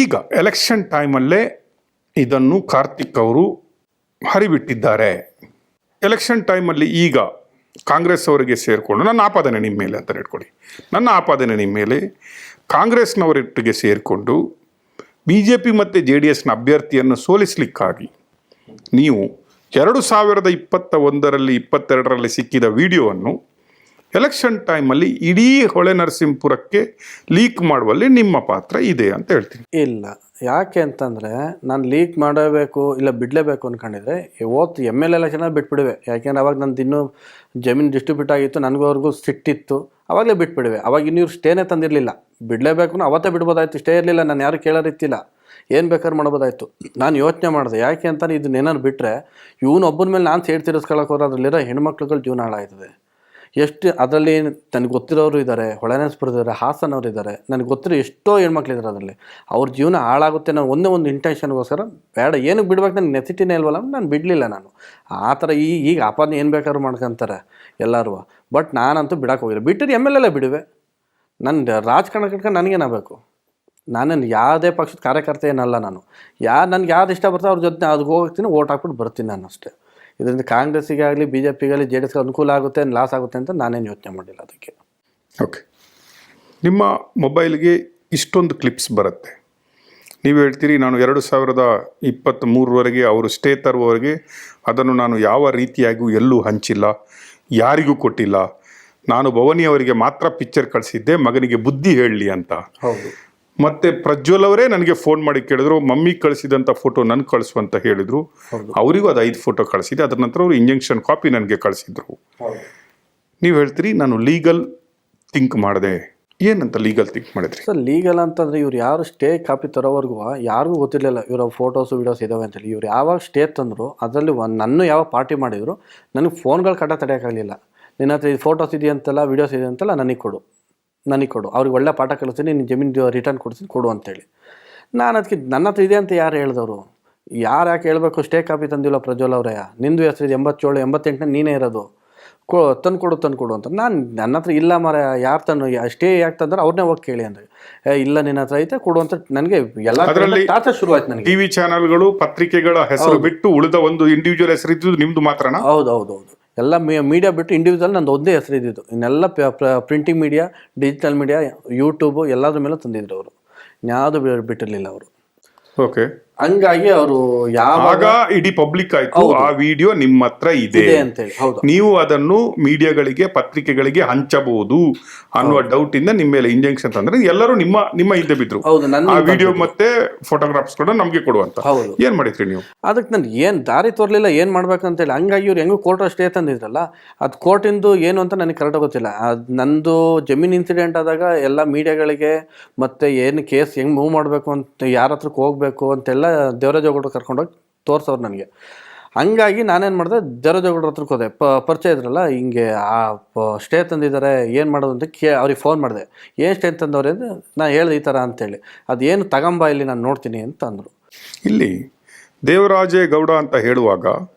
ಈಗ ಎಲೆಕ್ಷನ್ ಟೈಮಲ್ಲೇ ಇದನ್ನು ಕಾರ್ತಿಕ್ ಅವರು ಹರಿಬಿಟ್ಟಿದ್ದಾರೆ. ಎಲೆಕ್ಷನ್ ಟೈಮಲ್ಲಿ ಈಗ ಕಾಂಗ್ರೆಸ್ ಅವರಿಗೆ ಸೇರಿಕೊಂಡು, ನನ್ನ ಆಪಾದನೆ ನಿಮ್ಮ ಮೇಲೆ ಅಂತ ಇಟ್ಕೊಳ್ಳಿ, ನನ್ನ ಆಪಾದನೆ ನಿಮ್ಮ ಮೇಲೆ, ಕಾಂಗ್ರೆಸ್ನವರೊಟ್ಟಿಗೆ ಸೇರಿಕೊಂಡು BJP ಮತ್ತು JDS ಅಭ್ಯರ್ಥಿಯನ್ನು ಸೋಲಿಸಲಿಕ್ಕಾಗಿ ನೀವು 2021ರಲ್ಲಿ 22ರಲ್ಲಿ ಸಿಕ್ಕಿದ ವಿಡಿಯೋವನ್ನು ಎಲೆಕ್ಷನ್ ಟೈಮಲ್ಲಿ ಇಡೀ ಹೊಳೆ ನರಸೀಪುರಕ್ಕೆ ಲೀಕ್ ಮಾಡುವಲ್ಲಿ ನಿಮ್ಮ ಪಾತ್ರ ಇದೆ ಅಂತ ಹೇಳ್ತೀನಿ. ಇಲ್ಲ, ಯಾಕೆ ಅಂತಂದರೆ ನಾನು ಲೀಕ್ ಮಾಡಬೇಕು ಇಲ್ಲ ಬಿಡಲೇಬೇಕು ಅಂದ್ಕೊಂಡಿದ್ರೆ ಇವತ್ತು ML ಎಲೆಕ್ಷನ್ ಬಿಟ್ಬಿಡುವೆ. ಯಾಕೆಂದ್ರೆ ಅವಾಗ ನಂದು ಇನ್ನೂ ಜಮೀನು ಡಿಸ್ಟ್ರಿಬ್ಯೂಟ್ ಆಗಿತ್ತು, ನನಗವ್ರಿಗೂ ಸಿಟ್ಟಿತ್ತು, ಅವಾಗಲೇ ಬಿಟ್ಬಿಡುವೆ. ಅವಾಗ ಇನ್ನೂ ಸ್ಟೇನೇ ತಂದಿರಲಿಲ್ಲ. ಬಿಡಲೇಬೇಕು ಅವತ್ತೇ ಬಿಡ್ಬೋದಾಯ್ತು, ಸ್ಟೇ ಇರಲಿಲ್ಲ, ನಾನು ಯಾರು ಕೇಳೋರಿತ್ತಿಲ್ಲ, ಏನು ಬೇಕಾದ್ರೂ ಮಾಡ್ಬೋದಾಯ್ತು. ನಾನು ಯೋಚನೆ ಮಾಡಿದೆ ಯಾಕೆ ಅಂತ, ಇದನ್ನ ಏನಾದ್ರು ಬಿಟ್ಟರೆ ಒಬ್ಬನ ಮೇಲೆ ನಾನು ಸೇಡ್ ತೀರಿಸ್ಕೊಳ್ಳೋಕೆ ಹೋದ್ರೆ ಅದರಲ್ಲಿರೋ ಹೆಣ್ಮಕ್ಳುಗಳ ಜೀವನ ಹಾಳಾಯ್ತದೆ. ಎಷ್ಟು ಅದರಲ್ಲಿ ನನಗೆ ಗೊತ್ತಿರೋರು ಇದ್ದಾರೆ, ಹೊಳೆನರಸೀಪುರದವ್ರು, ಹಾಸನವ್ರು ಇದ್ದಾರೆ, ನನಗೆ ಗೊತ್ತಿರೋ ಎಷ್ಟೋ ಹೆಣ್ಮಕ್ಳಿದ್ದಾರೆ. ಅದರಲ್ಲಿ ಅವ್ರ ಜೀವನ ಹಾಳಾಗುತ್ತೆ. ನಾನು ಒಂದೇ ಒಂದು ಇಂಟೆನ್ಷನ್ಗೋಸ್ಕರ ಬೇಡ, ಏನಕ್ಕೆ ಬಿಡ್ಬೇಕು, ನನಗೆ ನೆಸಿಟಿನೇ ಇಲ್ವಲ್ಲ, ನಾನು ಬಿಡಲಿಲ್ಲ. ನಾನು ಆ ಥರ ಈಗ ಆಪಾದನೆ ಏನು ಬೇಕಾದ್ರೂ ಮಾಡ್ಕೊತಾರೆ ಎಲ್ಲರೂ, ಬಟ್ ನಾನಂತೂ ಬಿಡೋಕೆ ಹೋಗಿಲ್ಲ. ಬಿಟ್ಟರೆ ML ಬಿಡುವೆ. ನನ್ನ ರಾಜಕಾರಣ ಕಟ್ಕೊಂಡು ನನಗೇನಾಗಬೇಕು? ನಾನೇನು ಯಾವುದೇ ಪಕ್ಷದ ಕಾರ್ಯಕರ್ತೆ ಏನಲ್ಲ. ನಾನು ನನಗೆ ಯಾವ್ದು ಇಷ್ಟ ಬರ್ತೋ ಅವ್ರ ಜೊತೆ ಅದಕ್ಕೆ ಹೋಗ್ತೀನಿ, ಓಟ್ ಹಾಕ್ಬಿಟ್ಟು ಬರ್ತೀನಿ ನಾನು ಅಷ್ಟೇ. ಇದರಿಂದ ಕಾಂಗ್ರೆಸ್ಸಿಗಾಗಲಿ BJPಗಾಗಲಿ JDSಗೆ ಅನುಕೂಲ ಆಗುತ್ತೆ ಲಾಸ್ ಆಗುತ್ತೆ ಅಂತ ನಾನೇನು ಯೋಚನೆ ಮಾಡಿಲ್ಲ ಅದಕ್ಕೆ. ಓಕೆ, ನಿಮ್ಮ ಮೊಬೈಲ್ಗೆ ಇಷ್ಟೊಂದು ಕ್ಲಿಪ್ಸ್ ಬರುತ್ತೆ, ನೀವು ಹೇಳ್ತೀರಿ ನಾನು 2023ವರೆಗೆ ಅವರು ಸ್ಟೇ ತರುವವರೆಗೆ ಅದನ್ನು ನಾನು ಯಾವ ರೀತಿಯಾಗೂ ಎಲ್ಲೂ ಹಂಚಿಲ್ಲ, ಯಾರಿಗೂ ಕೊಟ್ಟಿಲ್ಲ, ನಾನು ಭವನಿ ಅವರಿಗೆ ಮಾತ್ರ ಪಿಕ್ಚರ್ ಕಳಿಸಿದ್ದೆ ಮಗನಿಗೆ ಬುದ್ಧಿ ಹೇಳಲಿ ಅಂತ. ಹೌದು. ಮತ್ತು ಪ್ರಜ್ವಲ್ ಅವರೇ ನನಗೆ ಫೋನ್ ಮಾಡಿ ಕೇಳಿದ್ರು, ಮಮ್ಮಿ ಕಳಿಸಿದಂಥ ಫೋಟೋ ನನಗೆ ಕಳಿಸು ಅಂತ ಹೇಳಿದರು. ಅವರಿಗೂ ಅದು 5 ಫೋಟೋ ಕಳಿಸಿದೆ. ಅದರ ನಂತರ ಅವರು ಇಂಜೆಕ್ಷನ್ ಕಾಪಿ ನನಗೆ ಕಳಿಸಿದ್ರು. ನೀವು ಹೇಳ್ತೀರಿ ನಾನು ಲೀಗಲ್ ಥಿಂಕ್ ಮಾಡಿದೆ. ಏನಂತ ಲೀಗಲ್ ಥಿಂಕ್ ಮಾಡಿದ್ರಿ ಸರ್? ಲೀಗಲ್ ಅಂತಂದರೆ ಇವ್ರು ಯಾರು ಸ್ಟೇ ಕಾಪಿ ತರೋವರೆಗೂ ಯಾರಿಗೂ ಗೊತ್ತಿರಲಿಲ್ಲ ಇವರ ಫೋಟೋಸು ವೀಡಿಯೋಸ್ ಇದಾವೆ ಅಂತೇಳಿ. ಇವ್ರು ಯಾವಾಗ ಸ್ಟೇ ತಂದರು ಅದರಲ್ಲಿ ನನ್ನ ಯಾವ ಪಾರ್ಟಿ ಮಾಡಿದ್ರು ನನಗೆ ಫೋನ್ಗಳು ಕಟ್ಟ ತಡೆಯೋಕ್ಕಾಗಲಿಲ್ಲ. ನಿನ್ನ ಹತ್ರ ಇದು ಫೋಟೋಸ್ ಇದೆಯಂತಲ್ಲ, ವೀಡಿಯೋಸ್ ಇದೆ ಅಂತಲ್ಲ, ನನಗೆ ಕೊಡು, ಅವ್ರಿಗೆ ಒಳ್ಳೆ ಪಾಠ ಕಲಿಸ್ತೀನಿ, ನಿನ್ನ ಜಮೀನು ರಿಟರ್ನ್ ಕೊಡ್ತೀನಿ, ಕೊಡು ಅಂತೇಳಿ. ನಾನು ಅದಕ್ಕೆ ನನ್ನ ಹತ್ರ ಇದೆ ಅಂತ ಯಾರು ಹೇಳಿದವರು? ಯಾಕೆ ಹೇಳಬೇಕು? ಸ್ಟೇ ಕಾಪಿ ತಂದಿಲ್ಲ ಪ್ರಜ್ವಲ್ ಅವರೇ, ನಿಂದು ಹೆಸರು 87 88 ನೀನೇ ಇರೋದು, ತಂದು ಕೊಡು ಅಂತ. ನನ್ನ ಹತ್ರ ಇಲ್ಲ ಮರ, ಯಾರು ಸ್ಟೇ ಯಾಕೆ ತಂದ್ರೆ ಅವ್ರನ್ನೇ ಹೋಗಿ ಕೇಳಿ ಅಂದರೆ, ಇಲ್ಲ ನಿನ್ನ ಹತ್ರ ಐತೆ ಕೊಡು ಅಂತ. ನನಗೆ ಎಲ್ಲ ಟಾರ್ಚರ್ ಶುರು ಆಯ್ತು. ನನಗೆ TV ಚಾನಲ್ಗಳು ಪತ್ರಿಕೆಗಳ ಹೆಸರು ಬಿಟ್ಟು ಉಳಿದ ಒಂದು ಇಂಡಿವಿಜುವಲ್ ಹೆಸರು ಇದ್ದು ನಿಮ್ದು ಮಾತ್ರನಾ? ಹೌದು. ಎಲ್ಲ ಮೀಡಿಯಾ ಬಿಟ್ಟು ಇಂಡಿವಿಜುವಲ್ ನಂದು ಒಂದೇ ಹೆಸರು ಇದ್ದಿದ್ದು. ಇನ್ನೆಲ್ಲ printing media, digital media, YouTube ಎಲ್ಲದ್ರ ಮೇಲೂ ತಂದಿದ್ರು ಅವರು. ಯಾವುದು ಬಿಟ್ಟಿರಲಿಲ್ಲ ಅವರು. ಓಕೆ, ಹಂಗಾಗಿ ಅವರು ಯಾವಾಗ ಇಡೀ ಪಬ್ಲಿಕ್ ಆಯ್ತು ಆ ವಿಡಿಯೋ ನಿಮ್ಮ ಹತ್ರ ಇದೆ ಅಂತೇಳಿ, ಹೌದು, ನೀವು ಅದನ್ನು ಮೀಡಿಯಾಗಳಿಗೆ ಪತ್ರಿಕೆಗಳಿಗೆ ಹಂಚಬಹುದು ಅನ್ನುವ ಡೌಟ್ ಇಂದ ನಿಮ್ಮ ಮೇಲೆ ಇಂಜೆಕ್ಷನ್ ತಂದ್ರೆ ಎಲ್ಲರೂ ನಿಮ್ಮ ಹಿಂದೆ ಬಿದ್ರು. ಆ ವಿಡಿಯೋ ಮತ್ತೆ ಫೋಟೋಗ್ರಾಫ್ಸ್ ಕೂಡ ನಮ್ಗೆ ಕೊಡುವಂತ. ಏನ್ ಮಾಡಿದ್ರಿ ನೀವು? ಅದಕ್ಕೆ ನನ್ಗೆ ಏನ್ ದಾರಿ ತೋರ್ಲಿಲ್ಲ, ಏನ್ ಮಾಡ್ಬೇಕಂತೇಳಿ. ಹಂಗಾಗಿ ಇವ್ರು ಹೆಂಗೂ ಕೋರ್ಟ್ ಸ್ಟೇ ತಂದಿದ್ರಲ್ಲ, ಅದು ಕೋರ್ಟಿಂದು ಏನು ಅಂತ ನನಗೆ ಕರೆಕ್ಟ್ ಗೊತ್ತಿಲ್ಲ. ನಂದು ಜಮೀನ್ ಇನ್ಸಿಡೆಂಟ್ ಆದಾಗ ಎಲ್ಲ ಮೀಡಿಯಾಗಳಿಗೆ ಮತ್ತೆ ಏನು ಕೇಸ್ ಹೆಂಗ್ ಮೂವ್ ಮಾಡಬೇಕು ಅಂತ, ಯಾರ ಹತ್ರಕ್ಕೆ ಹೋಗ್ಬೇಕು ಅಂತೆಲ್ಲ ದೇವರಾಜೇಗೌಡರು ಕರ್ಕೊಂಡೋಗಿ ತೋರ್ಸವ್ರು ನನಗೆ. ಹಂಗಾಗಿ ನಾನೇನು ಮಾಡಿದೆ, ದೇವರಾಜೇಗೌಡರ ಹತ್ರಕ್ಕೆ ಹೋದೆ. ಪರಿಚಯ ಇದ್ರಲ್ಲ, ಹಿಂಗೆ ಆ ಸ್ಟೇ ತಂದಿದ್ದಾರೆ, ಏನು ಮಾಡೋದು ಅಂತ ಅವ್ರಿಗೆ ಫೋನ್ ಮಾಡಿದೆ. ಏನು ಸ್ಟೇ ತಂದವ್ರೆ ಅಂದರೆ ನಾನು ಹೇಳಿದೆ ಈ ಥರ ಅಂತೇಳಿ. ಅದೇನು ತಗೊಂಬ ಇಲ್ಲಿ ನಾನು ನೋಡ್ತೀನಿ ಅಂತ ಅಂದರು. ಇಲ್ಲಿ ದೇವರಾಜೇಗೌಡ ಅಂತ ಹೇಳುವಾಗ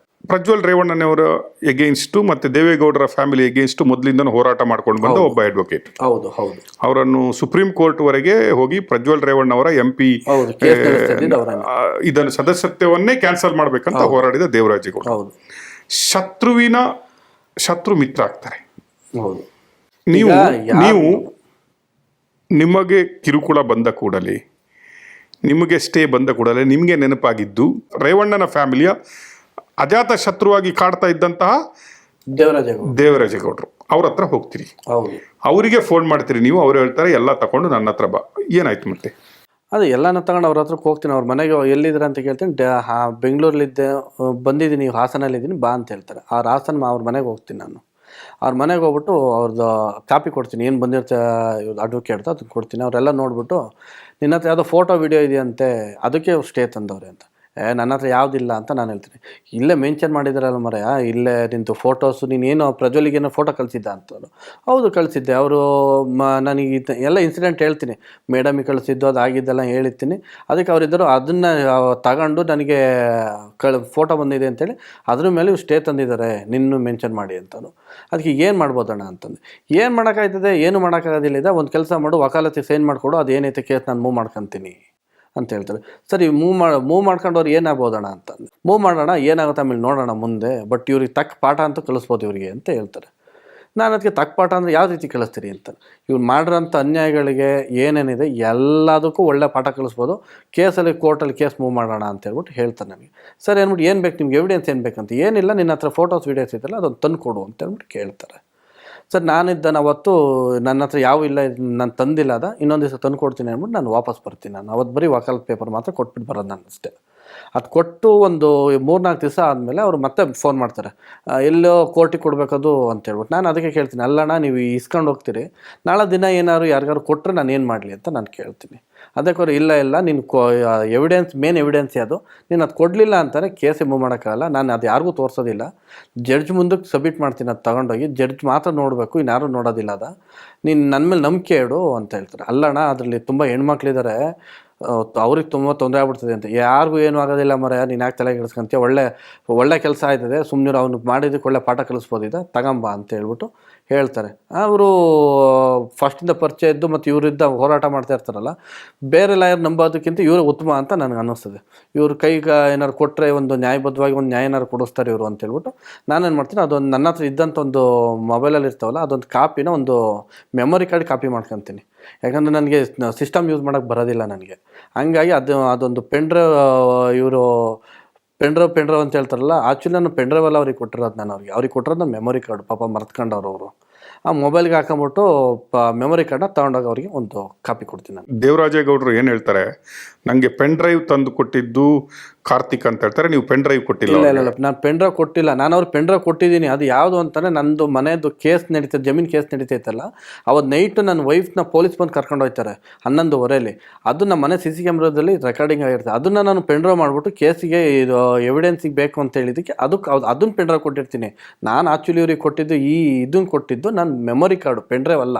ಪ್ರಜ್ವಲ್ ರೇವಣ್ಣನವರ ಎಗೇನ್ಸ್ಟು ಮತ್ತು ದೇವೇಗೌಡರ ಫ್ಯಾಮಿಲಿ ಎಗೇನ್ಸ್ಟು ಮೊದಲಿಂದನೂ ಹೋರಾಟ ಮಾಡ್ಕೊಂಡು ಬಂದ ಒಬ್ಬ ಅಡ್ವೊಕೇಟ್. ಹೌದು. ಅವರನ್ನು ಸುಪ್ರೀಂ ಕೋರ್ಟ್ ವರೆಗೆ ಹೋಗಿ ಪ್ರಜ್ವಲ್ ರೇವಣ್ಣ ಅವರ MP ಇದನ್ನು ಸದಸ್ಯತ್ವವನ್ನೇ ಕ್ಯಾನ್ಸಲ್ ಮಾಡ್ಬೇಕಂತ ಹೋರಾಡಿದ ದೇವರಾಜೇಗೌಡ ಶತ್ರು ಮಿತ್ರ ಆಗ್ತಾರೆ. ನೀವು ನಿಮಗೆ ಕಿರುಕುಳ ಬಂದ ಕೂಡಲೇ, ನಿಮಗೆ ಸ್ಟೇ ಬಂದ ಕೂಡಲೇ ನಿಮಗೆ ನೆನಪಾಗಿದ್ದು ರೇವಣ್ಣನ ಫ್ಯಾಮಿಲಿಯ ಅಜಾತ ಶತ್ರುವಾಗಿ ಕಾಡ್ತಾ ಇದ್ದಂತಹ ದೇವರಾಜೇಗೌಡರು. ಅವ್ರ ಹತ್ರ ಹೋಗ್ತೀರಿ, ಅವರಿಗೆ ಫೋನ್ ಮಾಡ್ತೀರಿ ನೀವು, ಅವ್ರು ಹೇಳ್ತಾರೆ ಎಲ್ಲ ತಗೊಂಡು ನನ್ನ ಹತ್ರ ಬಾ. ಏನಾಯ್ತು ಮತ್ತೆ? ಅದೇ ಎಲ್ಲನ ತಗೊಂಡು ಅವ್ರ ಹತ್ರಕ್ಕೆ ಹೋಗ್ತೀನಿ. ಅವ್ರ ಮನೆಗೆ ಎಲ್ಲಿದ್ದೀರ ಅಂತ ಕೇಳ್ತೀನಿ. ಬೆಂಗಳೂರಲ್ಲಿದ್ದೆ, ಬಂದಿದ್ದೀನಿ, ಹಾಸನಲ್ಲಿದ್ದೀನಿ, ಬಾ ಅಂತ ಹೇಳ್ತಾರೆ. ಅವ್ರ ಮನೆಗೆ ಹೋಗ್ತೀನಿ. ನಾನು ಅವ್ರ ಮನೆಗೆ ಹೋಗ್ಬಿಟ್ಟು ಅವ್ರದ್ದು ಕಾಪಿ ಕೊಡ್ತೀನಿ, ಏನು ಬಂದಿರ್ತ ಅಡ್ವೊಕೇಟ್ದು ಅದನ್ನು ಕೊಡ್ತೀನಿ. ಅವರೆಲ್ಲ ನೋಡ್ಬಿಟ್ಟು, ನಿನ್ನ ಹತ್ರ ಯಾವುದೋ ಫೋಟೋ ವಿಡಿಯೋ ಇದೆಯಂತೆ, ಅದಕ್ಕೆ ಅವ್ರು ಸ್ಟೇ ತಂದವ್ರೆ ಅಂತ. ನನ್ನ ಹತ್ರ ಯಾವುದಿಲ್ಲ ಅಂತ ನಾನು ಹೇಳ್ತೀನಿ. ಇಲ್ಲೇ ಮೆನ್ಷನ್ ಮಾಡಿದಾರಲ್ಲ ಮರೆಯ, ಇಲ್ಲೇ ನಿಂತು ಫೋಟೋಸು, ನೀನೇನು ಪ್ರಜ್ವಲಿಗೇನೋ ಫೋಟೋ ಕಳಿಸಿದ್ದ ಅಂತಂದರು. ಹೌದು ಕಳಿಸಿದ್ದೆ. ಅವರು ನನಗೆ ಎಲ್ಲ ಇನ್ಸಿಡೆಂಟ್ ಹೇಳ್ತೀನಿ, ಮೇಡಮಿಗೆ ಕಳಿಸಿದ್ದು ಅದು ಆಗಿದ್ದೆಲ್ಲ ಹೇಳಿರ್ತೀನಿ. ಅದಕ್ಕೆ ಅವರಿದ್ದರು ಅದನ್ನು ತಗೊಂಡು ನನಗೆ ಫೋಟೋ ಬಂದಿದೆ ಅಂತೇಳಿ ಅದ್ರ ಮೇಲೆ ಸ್ಟೇ ತಂದಿದ್ದಾರೆ, ನಿನ್ನೂ ಮೆನ್ಷನ್ ಮಾಡಿ ಅಂತಂದು. ಅದಕ್ಕೆ ಏನು ಮಾಡ್ಬೋದಣ್ಣ ಅಂತಂದು. ಏನು ಮಾಡೋಕ್ಕಾಯ್ತದೆ? ಏನು ಮಾಡೋಕ್ಕಾಗೋದಿಲ್ಲ. ಒಂದು ಕೆಲಸ ಮಾಡು, ವಕಾಲತಿ ಸೈನ್ ಮಾಡಿಕೊಡು, ಅದೇನೈತೆ ಕೇಸ್ ನಾನು ಮೂವ್ ಮಾಡ್ಕೊತೀನಿ ಅಂತ ಹೇಳ್ತಾರೆ. ಸರಿ ಮೂವ್ ಮಾಡ್ಕೊಂಡವ್ರು ಏನಾಗ್ಬೋದಣ್ಣ ಅಂತಂದು, ಮೂವ್ ಮಾಡೋಣ ಏನಾಗುತ್ತೆ ಆಮೇಲೆ ನೋಡೋಣ ಮುಂದೆ, ಬಟ್ ಇವ್ರಿಗೆ ತಕ್ಕ ಪಾಠ ಅಂತೂ ಕಲಿಸ್ಬೋದು ಇವ್ರಿಗೆ ಅಂತ ಹೇಳ್ತಾರೆ. ನಾನು ಅದಕ್ಕೆ ತಕ್ಕ ಪಾಠ ಅಂದರೆ ಯಾವ ರೀತಿ ಕಲಿಸ್ತೀರಿ ಅಂತ, ಇವ್ರು ಮಾಡಿರೋಂಥ ಅನ್ಯಾಯಗಳಿಗೆ ಏನೇನಿದೆ ಎಲ್ಲದಕ್ಕೂ ಒಳ್ಳೆ ಪಾಠ ಕಲಿಸ್ಬೋದು, ಕೇಸಲ್ಲಿ ಕೋರ್ಟಲ್ಲಿ ಕೇಸ್ ಮೂವ್ ಮಾಡೋಣ ಅಂತ ಹೇಳ್ಬಿಟ್ಟು ಹೇಳ್ತಾರೆ ನನಗೆ. ಸರಿ ಅಂದ್ಬಿಟ್ಟು ಏನು ಬೇಕು ನಿಮ್ಗೆ, ಎವಿಡೆನ್ಸ್ ಏನು ಬೇಕಂತ, ಏನಿಲ್ಲ ನಿನ್ನ ಹತ್ರ ಫೋಟೋಸ್ ವೀಡಿಯೋಸ್ ಇದೆಯಲ್ಲ ಅದನ್ನು ತಂದು ಕೊಡು ಅಂತ ಹೇಳ್ಬಿಟ್ಟು ಕೇಳ್ತಾರೆ. ಸರ್ ನಾನಿದ್ದಾನೆ ಅವತ್ತು ನನ್ನ ಹತ್ರ ಯಾವ ಇಲ್ಲ, ನಾನು ತಂದಿಲ್ಲ, ಇನ್ನೊಂದು ದಿವಸ ತಂದು ಕೊಡ್ತೀನಿ ಅಂದ್ಬಿಟ್ಟು ನಾನು ವಾಪಸ್ ಬರ್ತೀನಿ. ನಾನು ಅವತ್ತು ಬರೀ ವಕಾಲತ್ ಪೇಪರ್ ಮಾತ್ರ ಕೊಟ್ಬಿಟ್ಟು ಬರೋದು ನಾನು ಅಷ್ಟೇ. ಅದು ಕೊಟ್ಟು ಒಂದು 3-4 ದಿವಸ ಆದಮೇಲೆ ಅವರು ಮತ್ತೆ ಫೋನ್ ಮಾಡ್ತಾರೆ, ಎಲ್ಲೋ ಕೋರ್ಟಿಗೆ ಕೊಡಬೇಕದು ಅಂತ ಹೇಳ್ಬಿಟ್ಟು. ನಾನು ಅದಕ್ಕೆ ಕೇಳ್ತೀನಿ, ಅಲ್ಲಣ್ಣ ನೀವು ಇಸ್ಕೊಂಡು ಹೋಗ್ತೀರಿ, ನಾಳೆ ದಿನ ಏನಾದ್ರು ಯಾರಿಗಾರು ಕೊಟ್ಟರೆ ನಾನು ಏನು ಮಾಡಲಿ ಅಂತ ನಾನು ಕೇಳ್ತೀನಿ. ಅದಕ್ಕೆ ಇಲ್ಲ ನೀನು ಎವಿಡೆನ್ಸ್ ಮೇನ್ ಎವಿಡೆನ್ಸ್ ಯಾವುದು, ನೀನು ಅದು ಕೊಡಲಿಲ್ಲ ಅಂತಾರೆ ಕೇಸೇ ಮೂವ್ ಮಾಡೋಕ್ಕಾಗಲ್ಲ, ನಾನು ಅದು ಯಾರಿಗೂ ತೋರಿಸೋದಿಲ್ಲ, ಜಡ್ಜ್ ಮುಂದಕ್ಕೆ ಸಬ್ಮಿಟ್ ಮಾಡ್ತೀನಿ, ಅದು ತೊಗೊಂಡೋಗಿ ಜಡ್ಜ್ ಮಾತ್ರ ನೋಡಬೇಕು, ಇನ್ಯಾರೂ ನೋಡೋದಿಲ್ಲ, ನೀನು ನನ್ನ ಮೇಲೆ ನಂಬಿಕೆ ಇಡು ಅಂತ ಹೇಳ್ತಾರೆ. ಅಲ್ಲಣ್ಣ ಅದರಲ್ಲಿ ತುಂಬ ಹೆಣ್ಮಕ್ಳಿದ್ದಾರೆ, ಅವ್ರಿಗೆ ತುಂಬ ತೊಂದರೆ ಆಗ್ಬಿಡ್ತದೆ ಅಂತ. ಯಾರಿಗೂ ಏನೂ ಆಗೋದಿಲ್ಲ ಮರ, ನೀನು ಯಾಕೆ ತಲೆಗೆ ಕೆಡಿಸ್ಕೊಂತೀಯ, ಒಳ್ಳೆ ಕೆಲಸ ಆಯ್ತದೆ, ಸುಮ್ಮನೆ ಅವ್ನಿಗೆ ಮಾಡಿದ್ದಕ್ಕೆ ಒಳ್ಳೆ ಪಾಠ ಕಲಿಸ್ಬೋದಿದೆ, ತಗೊಂಬ ಅಂತ ಹೇಳ್ಬಿಟ್ಟು ಹೇಳ್ತಾರೆ. ಅವರು ಫಸ್ಟಿಂದ ಪರಿಚಯ ಇದ್ದು ಮತ್ತು ಇವರಿದ್ದ ಹೋರಾಟ ಮಾಡ್ತಾ ಇರ್ತಾರಲ್ಲ, ಬೇರೆ ಲಾಯರ್ ನಂಬೋದಕ್ಕಿಂತ ಇವರು ಉತ್ತಮ ಅಂತ ನನಗೆ ಅನ್ನಿಸ್ತದೆ. ಇವ್ರ ಕೈಗೆ ಏನಾರು ಕೊಟ್ಟರೆ ಒಂದು ನ್ಯಾಯಬದ್ಧವಾಗಿ ಒಂದು ನ್ಯಾಯ ಏನಾರು ಕೊಡಿಸ್ತಾರೆ ಇವರು ಅಂತ ಹೇಳ್ಬಿಟ್ಟು ನಾನೇನು ಮಾಡ್ತೀನಿ, ಅದೊಂದು ನನ್ನ ಹತ್ರ ಇದ್ದಂಥ ಒಂದು ಮೊಬೈಲಲ್ಲಿ ಇರ್ತಾವಲ್ಲ ಅದೊಂದು ಕಾಪಿನ ಒಂದು ಮೆಮೊರಿ ಕಾರ್ಡ್ ಕಾಪಿ ಮಾಡ್ಕೊತೀನಿ. ಯಾಕಂದರೆ ನನಗೆ ಸಿಸ್ಟಮ್ ಯೂಸ್ ಮಾಡೋಕ್ಕೆ ಬರೋದಿಲ್ಲ ನನಗೆ. ಹಂಗಾಗಿ ಅದೊಂದು ಪೆನ್ಡ್ರೈವ್, ಇವರು ಪೆನ್ಡ್ರೈವ್ ಅಂತ ಹೇಳ್ತಾರಲ್ಲ, ಆ್ಯಕ್ಚುಲಿ ನಾನು ಪೆನ್ಡ್ರೈವಲ್ಲ ಅವ್ರಿಗೆ ಕೊಟ್ಟಿರೋದು, ನಾನು ಅವ್ರಿಗೆ ಕೊಟ್ಟಿರೋದು ನಾನು ಮೆಮೊರಿ ಕಾರ್ಡ್, ಪಾಪ ಮರ್ತ್ಕೊಂಡವ್ರು ಅವರು. ಆ ಮೊಬೈಲ್ಗೆ ಹಾಕೊಂಬಿಟ್ಟು ಮೆಮೊರಿ ಕಾರ್ಡ್ನ ತೊಗೊಂಡೋಗಿ ಅವರಿಗೆ ಒಂದು ಕಾಪಿ ಕೊಡ್ತೀನಿ ನಾನು. ದೇವರಾಜೇಗೌಡರು ಏನು ಹೇಳ್ತಾರೆ, ನನಗೆ ಪೆನ್ ಡ್ರೈವ್ ತಂದು ಕೊಟ್ಟಿದ್ದು ಕಾರ್ತಿಕ್ ಅಂತ ಹೇಳ್ತಾರೆ, ನೀವು ಪೆನ್ ಡ್ರೈವ್ ಕೊಟ್ಟಿಲ್ಲ. ಇಲ್ಲ ನಾನು ಪೆನ್ ಡ್ರೈವ್ ಕೊಟ್ಟಿಲ್ಲ, ನಾನು ಅವ್ರು ಪೆನ್ ಡ್ರೈವ್ ಕೊಟ್ಟಿದ್ದೀನಿ. ಅದು ಯಾವುದು ಅಂತಲೇ ನಂದು ಮನೆಯದು ಕೇಸ್ ನಡೀತದೆ, ಜಮೀನು ಕೇಸ್ ನಡೀತೈತಲ್ಲ, ಅವತ್ತು ನೈಟು ನನ್ನ ವೈಫ್ನ ಪೊಲೀಸ್ ಬಂದು ಕರ್ಕೊಂಡು ಹೋಗ್ತಾರೆ 11:15. ಅದು ನಮ್ಮ ಮನೆ CC ಕ್ಯಾಮ್ರಾದಲ್ಲಿ ರೆಕಾರ್ಡಿಂಗ್ ಆಗಿರ್ತದೆ. ಅದನ್ನು ನಾನು ಪೆನ್ ಡ್ರೈವ್ ಮಾಡಿಬಿಟ್ಟು ಕೇಸಿಗೆ ಇದು ಎವಿಡೆನ್ಸಿಗೆ ಬೇಕು ಅಂತ ಹೇಳಿದ್ದಕ್ಕೆ ಅದನ್ನು ಪೆನ್ ಡ್ರೈವ್ ಕೊಟ್ಟಿರ್ತೀನಿ. ನಾನು ಆ್ಯಕ್ಚುಲಿ ಇವ್ರಿಗೆ ಕೊಟ್ಟಿದ್ದು ಇದನ್ನು ಕೊಟ್ಟಿದ್ದು ನಾನು ಮೆಮೊರಿ ಕಾರ್ಡು, ಪೆನ್ ಡ್ರೈವ್ ಅಲ್ಲ.